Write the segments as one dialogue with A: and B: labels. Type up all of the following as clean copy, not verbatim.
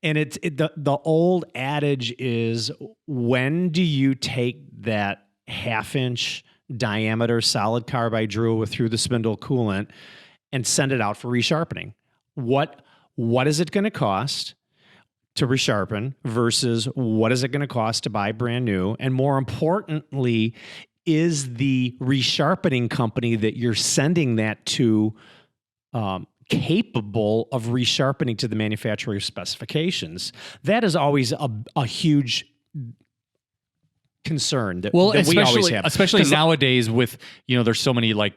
A: And the old adage is, when do you take that 1/2 inch diameter solid carbide drill through the spindle coolant and send it out for resharpening? What is it going to cost to resharpen versus what is it going to cost to buy brand new? And more importantly, is the resharpening company that you're sending that to capable of resharpening to the manufacturer's specifications? That is always a huge concern that we always have.
B: Especially nowadays with, there's so many like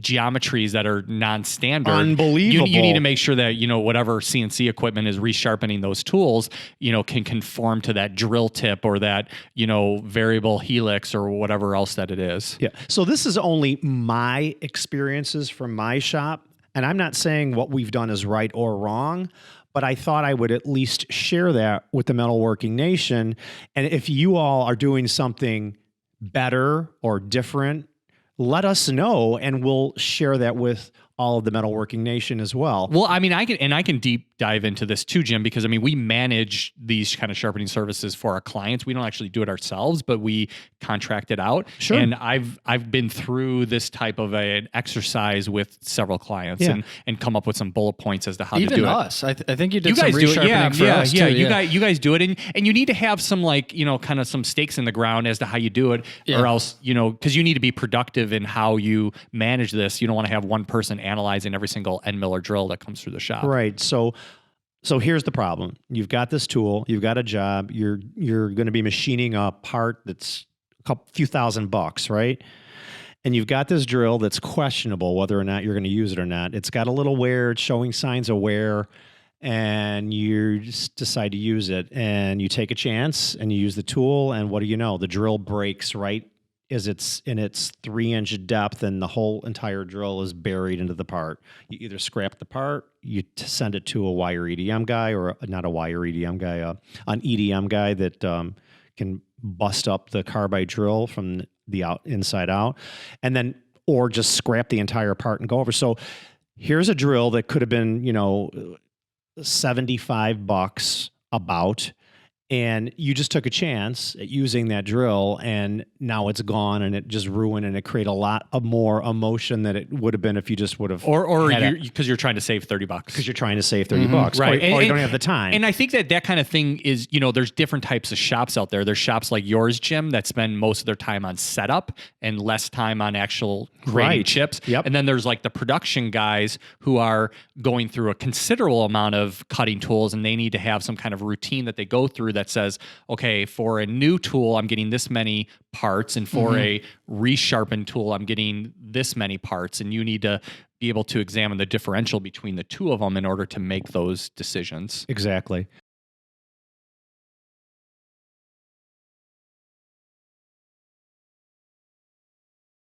B: geometries that are non-standard.
A: Unbelievable.
B: You need to make sure that, whatever CNC equipment is resharpening those tools, can conform to that drill tip or that, variable helix or whatever else that it is.
A: Yeah. So this is only my experiences from my shop. And I'm not saying what we've done is right or wrong, but I thought I would at least share that with the Metalworking Nation. And if you all are doing something better or different, let us know, and we'll share that with all of the Metalworking Nation as well.
B: Well, I mean, I can deep dive into this too, Jim, because we manage these kind of sharpening services for our clients. We don't actually do it ourselves, but we contract it out.
A: Sure.
B: And I've been through this type of an exercise with several clients and come up with some bullet points as to how to do it.
C: Even us. I think you did
B: you
C: some
B: guys do it.
C: resharpening for us too.
B: You guys do it. And you need to have some kind of some stakes in the ground as to how you do it, or else, because you need to be productive in how you manage this. You don't want to have one person analyzing every single end mill or drill that comes through the shop.
A: Right. So here's the problem. You've got this tool, you've got a job, you're going to be machining a part that's a few $1,000, right? And you've got this drill that's questionable whether or not you're going to use it or not. It's got a little wear, it's showing signs of wear, and you just decide to use it. And you take a chance and you use the tool, and what do you know? The drill breaks right as it's in its 3-inch depth, and the whole entire drill is buried into the part. You either scrap the part, you send it to a wire EDM guy, or not a wire EDM guy, an EDM guy that can bust up the carbide drill from the inside out, and then, or just scrap the entire part and go over. So here's a drill that could have been, $75 about, and you just took a chance at using that drill, and now it's gone, and it just ruined, and it created a lot of more emotion than it would have been if you just would have,
B: or because you're trying to save $30,
A: because you're trying to save $30,
B: right?
A: Or you don't have the time.
B: And I think that kind of thing is, there's different types of shops out there. There's shops like yours, Jim, that spend most of their time on setup and less time on actual grading chips.
A: Yep.
B: And then there's like the production guys who are going through a considerable amount of cutting tools, and they need to have some kind of routine that they go through that says, okay, for a new tool, I'm getting this many parts, and for a resharpened tool, I'm getting this many parts, and you need to be able to examine the differential between the two of them in order to make those decisions.
A: Exactly.